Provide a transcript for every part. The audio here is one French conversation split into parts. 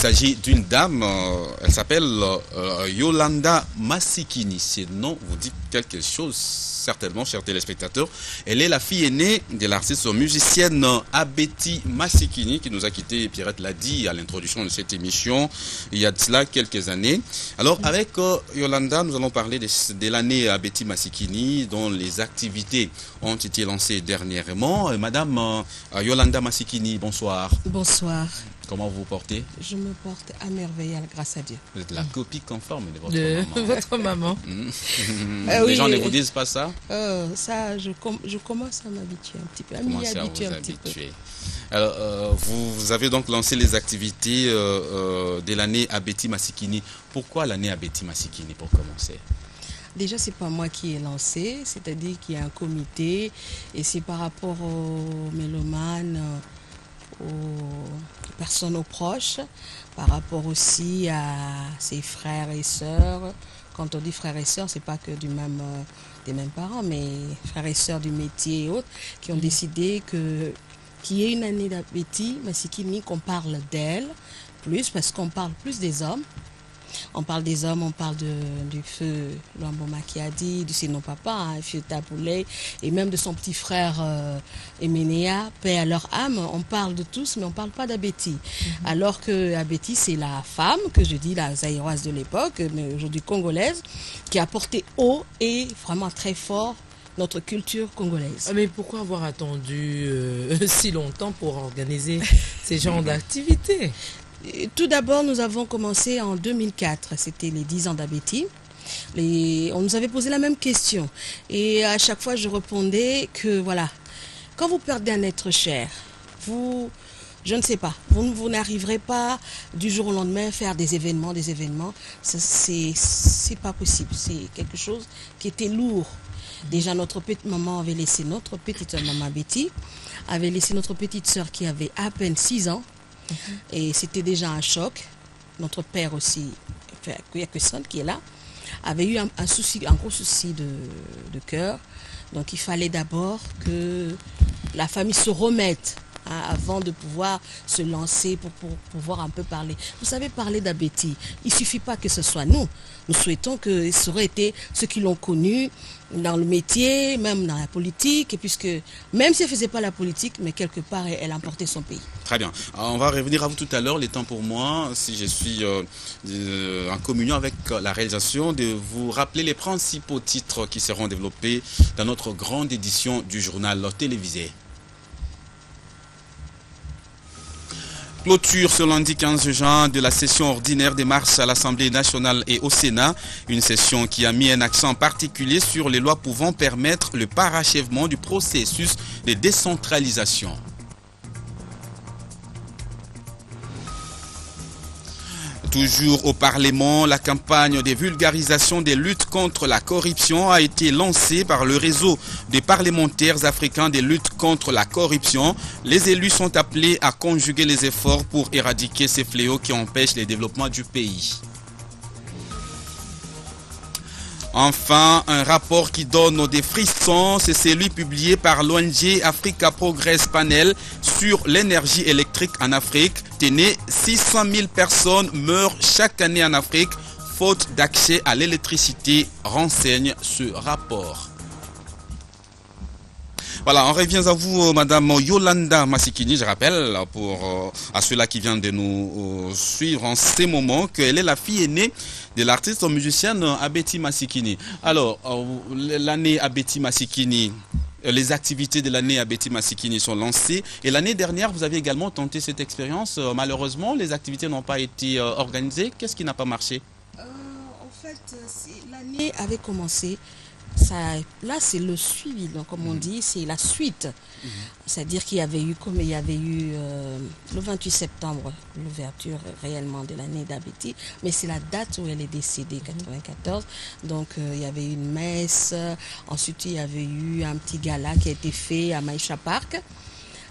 s'agit d'une dame, elle s'appelle Yolanda Massikini. Ce nom vous dit quelque chose, certainement, chers téléspectateurs. Elle est la fille aînée de l'artiste musicienne Abeti Massikini, qui nous a quitté, Pierrette l'a dit à l'introduction de cette émission, il y a de cela quelques années. Alors, avec Yolanda, nous allons parler de l'année Abeti Massikini, dont les activités ont été lancées dernièrement. Madame Yolanda Massikini, bonsoir. Bonsoir. Comment vous vous portez? Je me porte à merveille, grâce à Dieu. Vous êtes la copie conforme de votre maman. Les gens ne vous disent pas ça? Ça, je commence à m'habituer un petit peu, à m'y habituer un petit peu. Alors, vous avez donc lancé les activités de l'année Abeti Massikini. Pourquoi l'année Abeti Massikini pour commencer? Déjà, c'est pas moi qui ai lancé, c'est-à-dire qu'il y a un comité et c'est par rapport aux mélomanes, aux personnes, aux proches, par rapport aussi à ses frères et sœurs. Quand on dit frères et sœurs, c'est pas que des mêmes parents, mais frères et sœurs du métier et autres, qui ont décidé qu'il y ait une année d'Abeti Massikini, qu'on parle d'elle plus, parce qu'on parle plus des hommes. On parle des hommes, on parle du feu Luambo Makiadi, du Sino Papa, Feu Tapoulé, et même de son petit frère Emenea, paix à leur âme. On parle de tous, mais on ne parle pas d'Abeti. Alors que Abeti, c'est la femme, que je dis la zaïroise de l'époque, mais aujourd'hui congolaise, qui a porté haut et vraiment très fort notre culture congolaise. Mais pourquoi avoir attendu si longtemps pour organiser ces genres d'activités? Tout d'abord, nous avons commencé en 2004, c'était les 10 ans d'Abeti. On nous avait posé la même question. Et à chaque fois, je répondais que, voilà, quand vous perdez un être cher, je ne sais pas, vous n'arriverez pas du jour au lendemain à faire des événements. C'est pas possible, c'est quelque chose qui était lourd. Déjà, notre petite maman avait laissé notre petite maman Abeti, avait laissé notre petite sœur qui avait à peine 6 ans. Et c'était déjà un choc. Notre père aussi, Son, qui est là, avait eu un gros souci de cœur. Donc il fallait d'abord que la famille se remette avant de pouvoir se lancer pour pouvoir un peu parler. Vous savez, parler d'Abeti, il ne suffit pas que ce soit nous. Nous souhaitons que ce aurait été ceux qui l'ont connu dans le métier, même dans la politique, puisque même si elle ne faisait pas la politique, mais quelque part, elle emportait son pays. Très bien. Alors, on va revenir à vous tout à l'heure. Il est temps pour moi, si je suis en communion avec la réalisation, de vous rappeler les principaux titres qui seront développés dans notre grande édition du journal télévisé. Clôture ce lundi 15 juin de la session ordinaire des marches à l'Assemblée nationale et au Sénat. Une session qui a mis un accent particulier sur les lois pouvant permettre le parachèvement du processus de décentralisation. Toujours au Parlement, la campagne de vulgarisation des luttes contre la corruption a été lancée par le réseau des parlementaires africains des luttes contre la corruption. Les élus sont appelés à conjuguer les efforts pour éradiquer ces fléaux qui empêchent le développement du pays. Enfin, un rapport qui donne des frissons, c'est celui publié par l'ONG Africa Progress Panel sur l'énergie électrique en Afrique. Tenez, 600 000 personnes meurent chaque année en Afrique, faute d'accès à l'électricité, renseigne ce rapport. Voilà, on revient à vous, Madame Yolanda Massikini. Je rappelle à ceux-là qui viennent de nous suivre en ces moments qu'elle est la fille aînée de l'artiste musicienne Abeti Massikini. Alors, l'année Abeti Massikini, les activités de l'année Abeti Massikini sont lancées. Et l'année dernière, vous avez également tenté cette expérience. Malheureusement, les activités n'ont pas été organisées. Qu'est-ce qui n'a pas marché? En fait, l'année avait commencé. Là, c'est le suivi, donc, comme on dit, c'est la suite. C'est-à-dire qu'il y avait eu, le 28 septembre, l'ouverture réellement de l'année d'Abeti, mais c'est la date où elle est décédée, 94. Donc, il y avait eu une messe. Ensuite, il y avait eu un petit gala qui a été fait à Maïcha Park.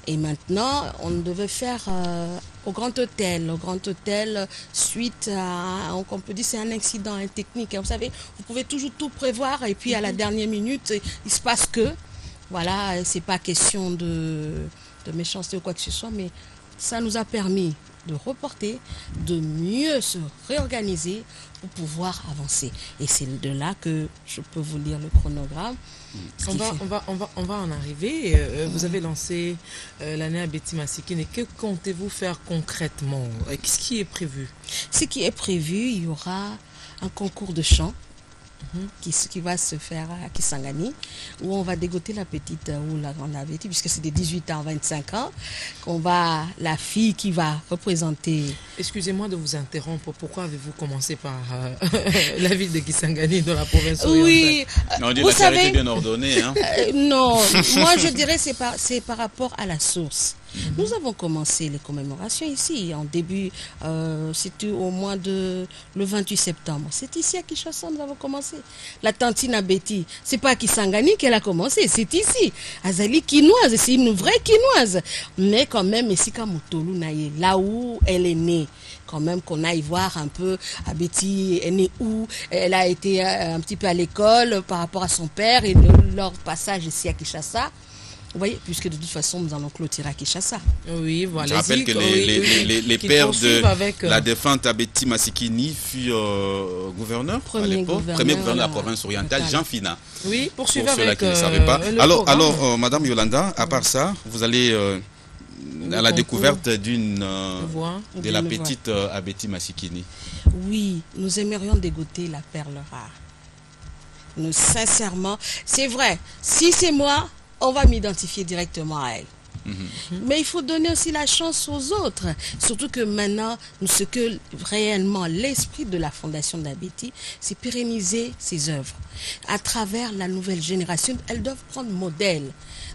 Et maintenant, on devait faire au Grand Hôtel. Au Grand Hôtel, suite à, on peut dire, c'est un incident technique. Vous savez, vous pouvez toujours tout prévoir et puis à la dernière minute, il se passe que, voilà, c'est pas question de méchanceté ou quoi que ce soit, mais ça nous a permis de reporter, de mieux se réorganiser pour pouvoir avancer. Et c'est de là que je peux vous lire le chronogramme. On va en arriver. Vous avez lancé l'année Abeti Masikini. Que comptez-vous faire concrètement? Qu'est-ce qui est prévu? Ce qui est prévu, il y aura un concours de chant qui va se faire à Kisangani, où on va dégoter la petite ou la grande Abeti, puisque c'est de 18 ans à 25 ans, la fille qui va représenter... Excusez-moi de vous interrompre, pourquoi avez-vous commencé par la ville de Kisangani dans la province orientale? Oui, On dit vous la charité savez... bien ordonnée. Hein. Non, moi je dirais c'est par rapport à la source. Nous avons commencé les commémorations ici, en début, c'était au mois de le 28 septembre. C'est ici à Kinshasa, nous avons commencé. La tantine Abeti, c'est pas à Kisangani qu'elle a commencé, c'est ici. Azali quinoise, c'est une vraie quinoise. Mais quand même, ici, Kamutolu Naye, là où elle est née, quand même qu'on aille voir un peu Abeti est née où, elle a été un petit peu à l'école par rapport à son père et leur passage ici à Kinshasa. Vous voyez, puisque de toute façon, nous allons clôturer à Kinshasa. Oui, voilà. Je rappelle que les pères de la défunte Abeti Masikini fut gouverneur à l'époque, premier gouverneur de la province orientale, Jean Fina. Oui, poursuivez pour avec ceux qui ne savaient pas. Alors, Madame Yolanda, à part ça, vous allez à la découverte de la petite Abeti Masikini. Oui, nous aimerions dégoter la perle rare. Nous, sincèrement, c'est vrai, si c'est moi, on va m'identifier directement à elle. Mais il faut donner aussi la chance aux autres. Surtout que maintenant, ce que réellement l'esprit de la fondation d'Abeti, c'est pérenniser ses œuvres. À travers la nouvelle génération, elles doivent prendre modèle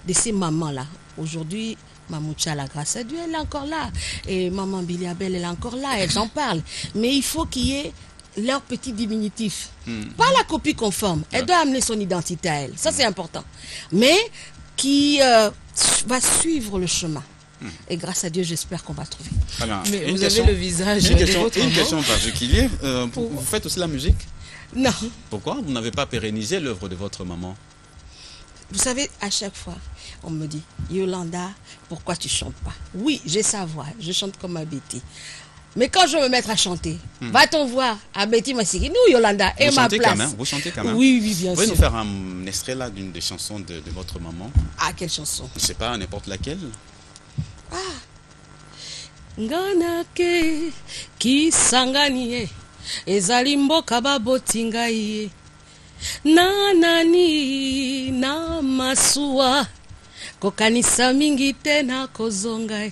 de ces mamans-là. Aujourd'hui, Maman Tchala, grâce à Dieu, elle est encore là. Et Maman Billy Abel, elle est encore là, elle en parle. Mais il faut qu'il y ait leur petit diminutif. Pas la copie conforme. Elle doit amener son identité à elle. Ça, c'est important. Mais qui va suivre le chemin. Et grâce à Dieu, j'espère qu'on va trouver. Mais vous avez le visage une question particulière. Vous faites aussi la musique? Non. Pourquoi vous n'avez pas pérennisé l'œuvre de votre maman? Vous savez, à chaque fois, on me dit, Yolanda, pourquoi tu chantes pas? Oui, j'ai sa voix, je chante comme Abeti. Mais quand je vais me mettre à chanter, va-t-on voir Abeti Masikini ou Yolanda et ma place? Vous chantez quand même? Oui, bien sûr. Vous pouvez nous faire un extrait là d'une des chansons de votre maman? Ah, quelle chanson? Je ne sais pas, n'importe laquelle. Ah. Nganake Kisangani ezali mboka baboti ngai nanani na masuwa kokanisa mingi te na kozonga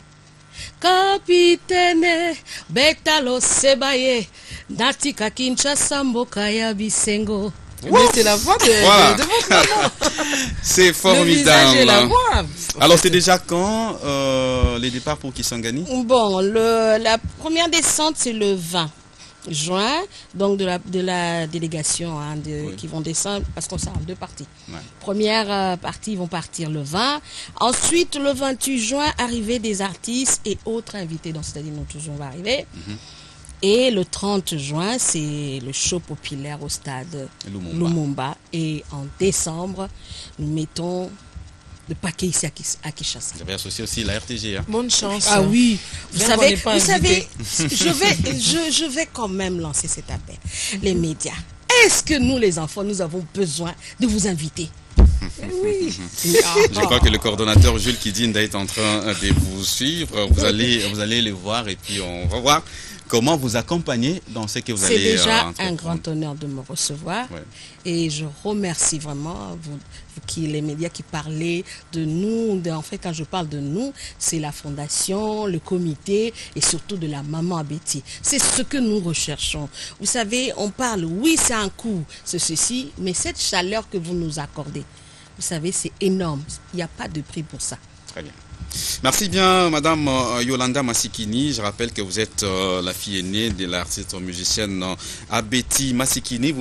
kapitene betalo sebaye natika Kinshasa mboka ya bisengo. Mais c'est la voix de votre maman. C'est formidable. Le visage et la voix. Alors c'est déjà quand les départs pour Kisangani? Bon, la première descente c'est le 20 juin, donc de la délégation qui vont descendre, parce qu'on s'arrête en deux parties. Première partie, ils vont partir le 20. Ensuite, le 28 juin, arrivée des artistes et autres invités, donc c'est-à-dire nous tous on va arriver. Et le 30 juin, c'est le show populaire au stade Lumumba. Et en décembre, nous mettons le paquet ici à Kinshasa. Vous avez associé aussi la RTG. Hein? Bonne chance. Ah oui, vous savez, je je vais quand même lancer cet appel. Les médias, est-ce que nous les enfants, nous avons besoin de vous inviter? Oui. Je crois que le coordonnateur Jules Kidine est en train de vous suivre. Vous allez les voir et puis on va voir comment vous accompagner dans ce que vous allez C'est déjà un grand honneur de me recevoir. Et je remercie vraiment vous les médias qui parlaient de nous. En fait, quand je parle de nous, c'est la fondation, le comité et surtout de la maman Abeti. C'est ce que nous recherchons. Vous savez, on parle, oui, c'est un coût, c'est ceci, mais cette chaleur que vous nous accordez, vous savez, c'est énorme. Il n'y a pas de prix pour ça. Très bien. Merci bien, Madame Yolanda Masikini. Je rappelle que vous êtes la fille aînée de l'artiste musicienne Abeti Masikini.